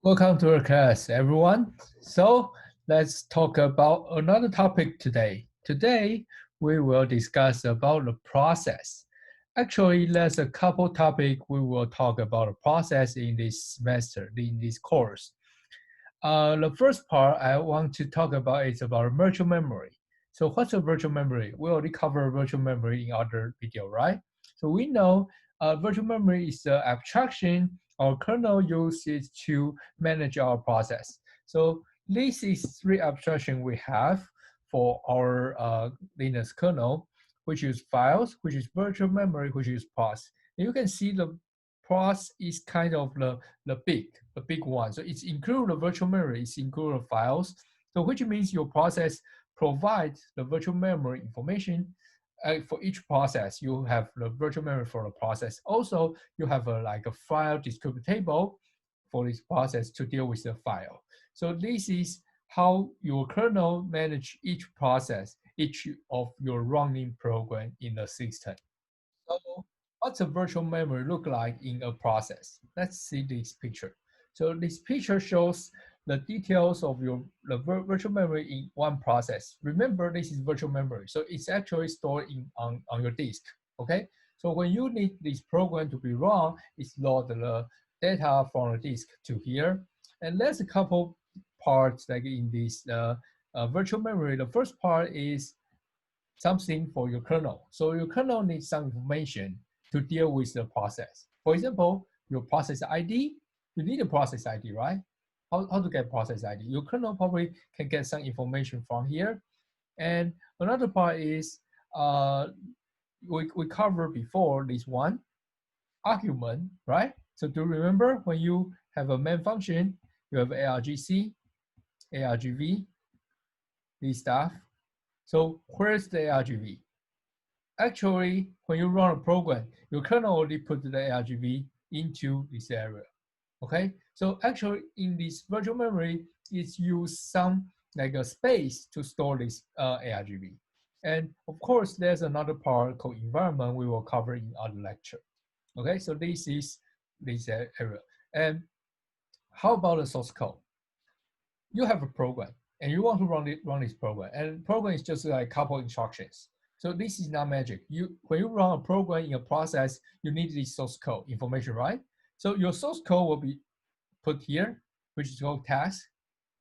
Welcome to our class, everyone. So let's talk about another topic today. Today, we will discuss about the process. Actually, there's a couple topics we will talk about the process in this semester, in this course. The first part I want to talk about is about virtual memory. So what's a virtual memory? We already covered virtual memory in other video, right? So we know virtual memory is the abstraction our kernel uses to manage our process. So this is three abstraction we have for our Linux kernel, which is files, which is virtual memory, which is pros. And you can see the pros is kind of the big one. So it's include the virtual memory, it's include the files. So which means your process provides the virtual memory information for each process. You have the virtual memory for the process. Also, you have like a file descriptor table for this process to deal with the file. So this is how your kernel manage each process, each of your running program in the system. So what's a virtual memory look like in a process? Let's see this picture. So this picture shows the details of the virtual memory in one process. Remember, this is virtual memory, so it's actually stored on your disk, okay? So when you need this program to be run, it's load the data from the disk to here. And there's a couple parts like in this virtual memory. The first part is something for your kernel. So your kernel needs some information to deal with the process. For example, your process ID, you need a process ID, right? How to get process ID? Your kernel probably can get some information from here. And another part is we covered before this one, argument, right? So do you remember when you have a main function, you have argc, argv, this stuff. So where's the argv? Actually, when you run a program, your kernel already put the argv into this area. Okay, so actually in this virtual memory, it's use some like a space to store this argv. And of course, there's another part called environment we will cover in other lecture. Okay, so this is this area. And how about the source code? You have a program and you want to run this program, and program is just like a couple instructions. So this is not magic. When you run a program in a process, you need this source code information, right? So your source code will be put here, which is called task.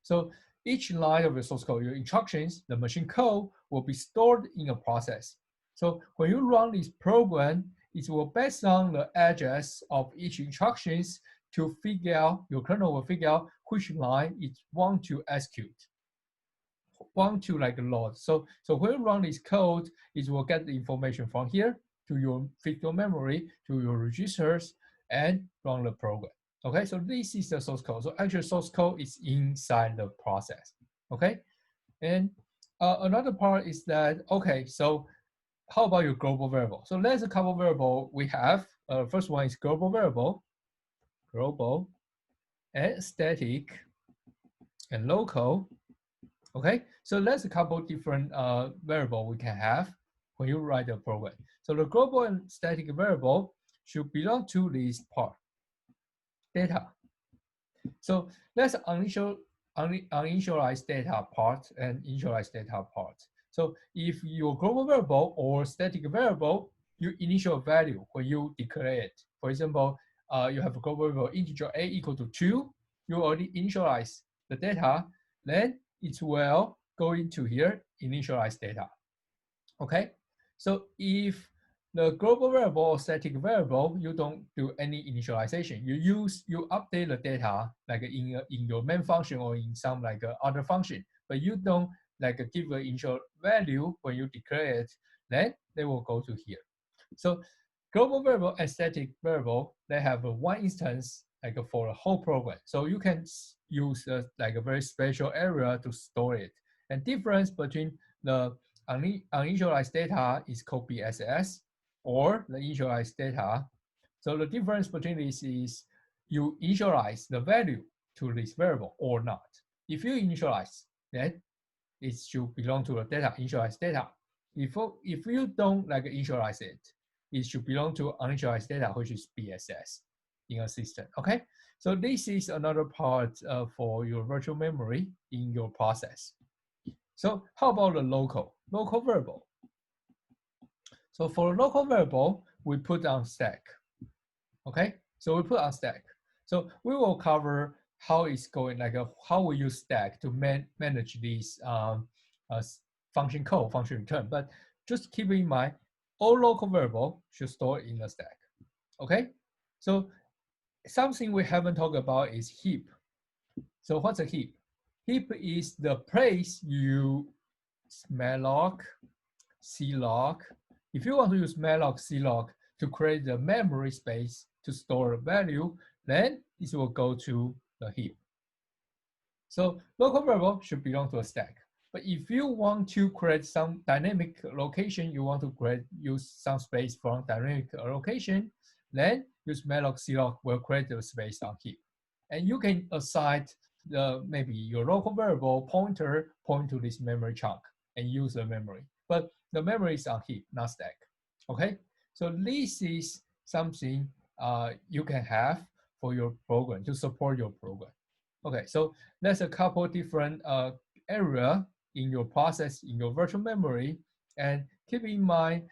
So each line of your source code, your instructions, the machine code will be stored in a process. So when you run this program, it will based on the address of each instructions to figure out, your kernel will figure out which line it want to execute, want to like load. So when you run this code, it will get the information from here to your physical memory, to your registers, and run the program. Okay, so this is the source code. So actual source code is inside the process. Okay, and another part is that, okay, so how about your global variable? So there's a couple variable we have. First one is global variable, global, and static, and local. Okay, so there's a couple different variable we can have when you write a program. So the global and static variable should belong to this part, data. So let's uninitialized data part and initialized data part. So if your global variable or static variable, you initial value when you declare it. For example, you have a global variable integer a equal to 2, you already initialize the data, then it will go into here, initialize data. Okay, so if the global variable or static variable, you don't do any initialization. You update the data like in your main function or in some like other function, but you don't like give an initial value when you declare it, then they will go to here. So global variable and static variable, they have one instance like for the whole program. So you can use like a very special area to store it. And difference between the uninitialized data is called BSS, or the initialized data. So the difference between this is you initialize the value to this variable or not. If you initialize, then it should belong to the data, initialized data. If you don't like initialize it, it should belong to uninitialized data, which is BSS. in a system. Okay, so this is another part for your virtual memory in your process. So how about the local variable? So for local variable, we put on stack. Okay, so we put on stack. So we will cover how it's going, like how we use stack to manage these function call, function return. But just keep in mind, all local variable should store in the stack. Okay, so something we haven't talked about is heap. So what's a heap? Heap is the place you malloc, cloc. If you want to use malloc, cloc to create the memory space to store a value, then this will go to the heap. So local variable should belong to a stack. But if you want to create some dynamic location, you want to use some space from dynamic location, then use malloc, cloc will create the space on heap. And you can assign maybe your local variable pointer point to this memory chunk and use the memory. But the memory is on heap, not stack. Okay, so this is something you can have for your program to support your program. Okay, so there's a couple different area in your process in your virtual memory, and keep in mind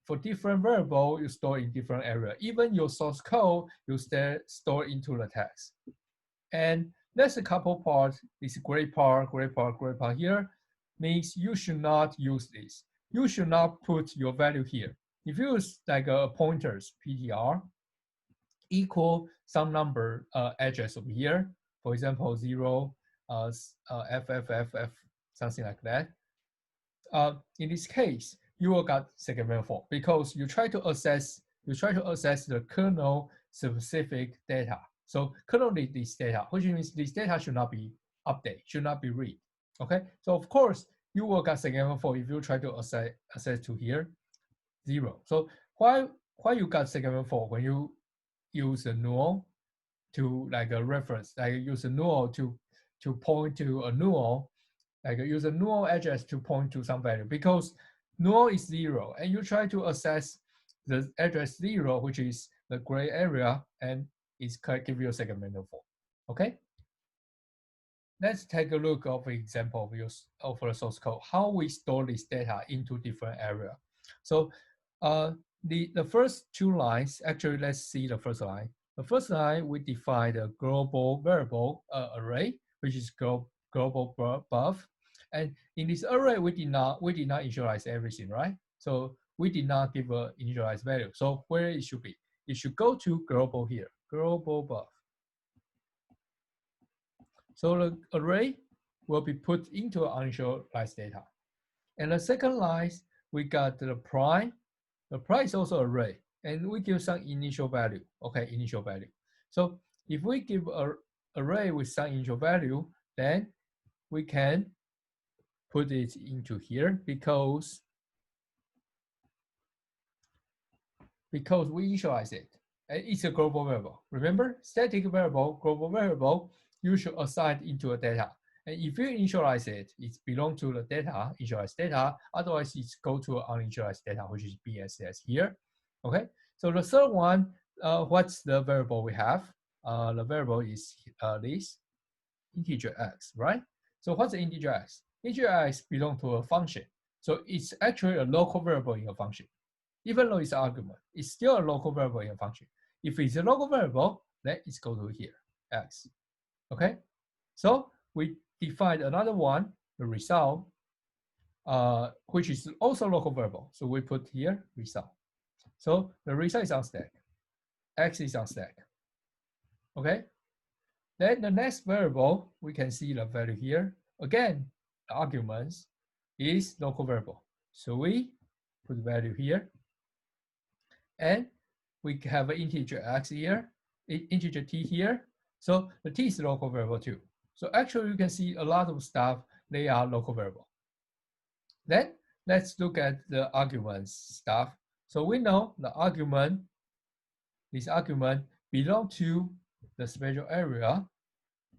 for different variable you store in different area. Even your source code you store into the text. And there's a couple parts. This gray part here means you should not use this. You should not put your value here. If you use like a pointers PTR equal some number address over here, for example 0 FFFF, something like that. In this case, you will get segment 4 because you try to access the kernel specific data. So kernel needs this data, which means this data should not be updated, should not be read. Okay, so of course you will get segment 4 if you try to access to here 0. So why you got segment 4 when you use a null to like a reference, like use a null to point to a null, like use a null address to point to some value, because null is 0 and you try to access the address 0, which is the gray area, and it's give you a segment 4. Okay, let's take a look of an example of the source code, how we store this data into different area. So the first two lines, actually let's see the first line. The first line, we define the global variable array, which is global buff. And in this array, we did not initialize everything, right? So we did not give an initialized value. So where it should be? It should go to global here, global buff. So the array will be put into uninitialized data. And the second line, we got the prime. The prime is also array, and we give some initial value. Okay, initial value. So if we give an array with some initial value, then we can put it into here because we initialize it. And it's a global variable. Remember, static variable, global variable, you should assign into a data. And if you initialize it, it belongs to the data, initialized data. Otherwise, it's go to uninitialized data, which is BSS here. Okay. So the third one, what's the variable we have? The variable is this integer x, right? So what's the integer x? Integer x belongs to a function. So it's actually a local variable in a function. Even though it's an argument, it's still a local variable in a function. If it's a local variable, then it's go to here, x. Okay. So we defined another one, the result, which is also local variable. So we put here result. So the result is on stack. X is on stack. Okay. Then the next variable, we can see the value here. Again, the arguments is local variable. So we put value here. And we have an integer x here, integer t here. So the t is local variable too. So actually you can see a lot of stuff, they are local variable. Then let's look at the arguments stuff. So we know the argument, this argument belong to the spatial area,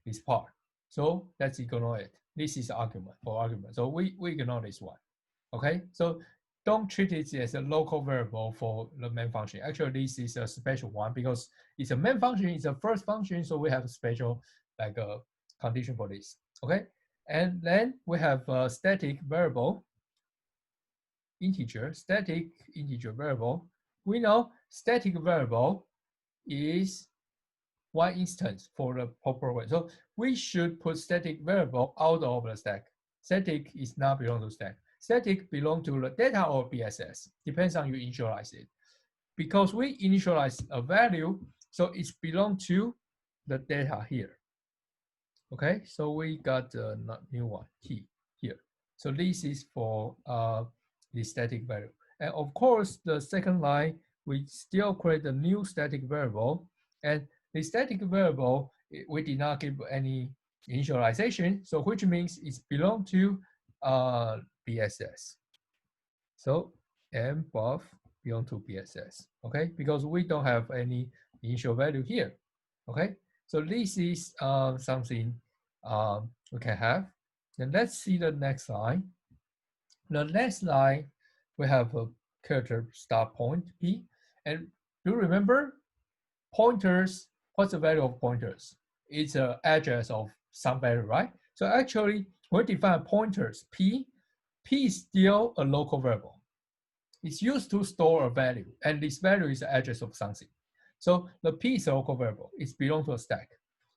this part. So let's ignore it. This is argument for argument. So we ignore this one. Okay, so don't treat it as a local variable for the main function. Actually, this is a special one because it's a main function, it's a first function, so we have a special like a condition for this. Okay, and then we have a static variable, static integer variable. We know static variable is one instance for the program. So we should put static variable out of the stack. Static is not belong to stack. Static belong to the data or BSS. Depends on you initialize it. Because we initialize a value, so it's belong to the data here. Okay, so we got a new one, T here. So this is for the static value. And of course, the second line, we still create a new static variable. And the static variable, we did not give any initialization, so which means it's belong to BSS. So M buff belong to BSS, okay? Because we don't have any initial value here, okay? So this is something we can have. Then let's see the next line. The next line, we have a character start point P. And do you remember pointers? What's the value of pointers? It's an address of some value, right? So actually, when we define pointers P, P is still a local variable. It's used to store a value, and this value is the address of something. So the P is a local variable. It belongs to a stack.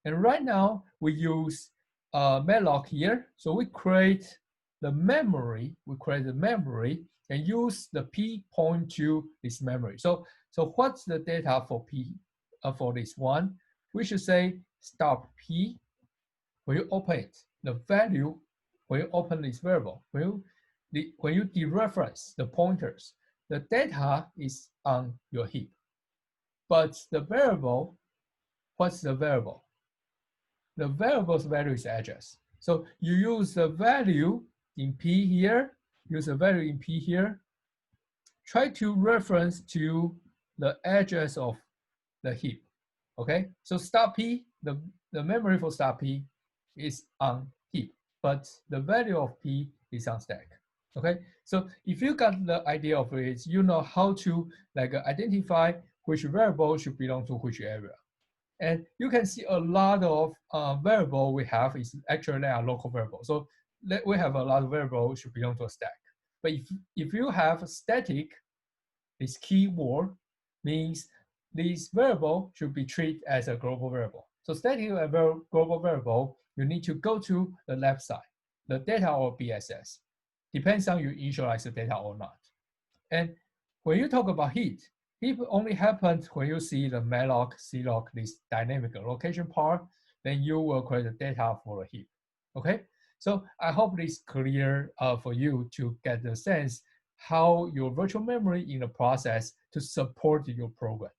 And right now, we use malloc here. So we create the memory. We create the memory and use the P point to this memory. So what's the data for P for this one? We should say stop P. When you open it, the value, when you open this variable, when you dereference the pointers, the data is on your heap. But the variable, what's the variable? The variable's value is address. So you use the value in P here, use the value in P here, try to reference to the address of the heap. Okay, so start P, the memory for start P is on heap, but the value of P is on stack. Okay, so if you got the idea of it, you know how to like identify which variable should belong to which area. And you can see a lot of variable we have is actually a local variable. So we have a lot of variables should belong to a stack. But if you have static, this keyword means this variable should be treated as a global variable. So static global variable, you need to go to the left side, the data or BSS. Depends on you initialize the data or not. And when you talk about heap only happens when you see the malloc, cloc, this dynamic location part, then you will create the data for the heap. Okay, so I hope this is clear for you to get the sense how your virtual memory in the process to support your program.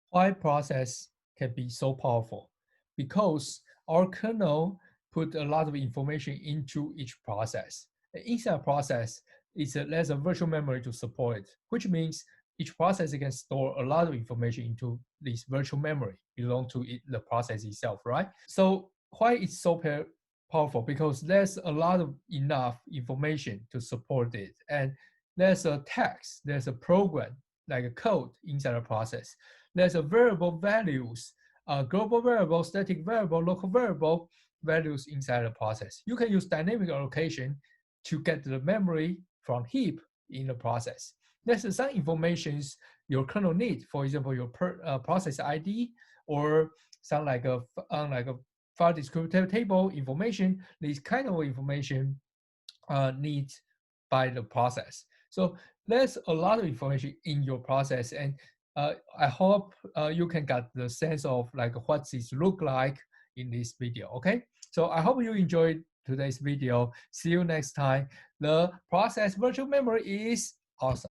Why process can be so powerful? Because our kernel put a lot of information into each process. And inside a process, there's a virtual memory to support it, which means each process can store a lot of information into this virtual memory belong to the process itself, right? So why it's so powerful? Because there's a lot of enough information to support it. And there's a text, there's a program, like a code inside a process. There's a variable values, global variable, static variable, local variable values inside the process. You can use dynamic allocation to get the memory from heap in the process. There's some informations your kernel needs. For example, your process ID or some like a file descriptor table information. This kind of information needs by the process. So there's a lot of information in your process, and I hope you can get the sense of like what this look like in this video. Okay, so I hope you enjoyed today's video. See you next time. The process virtual memory is awesome.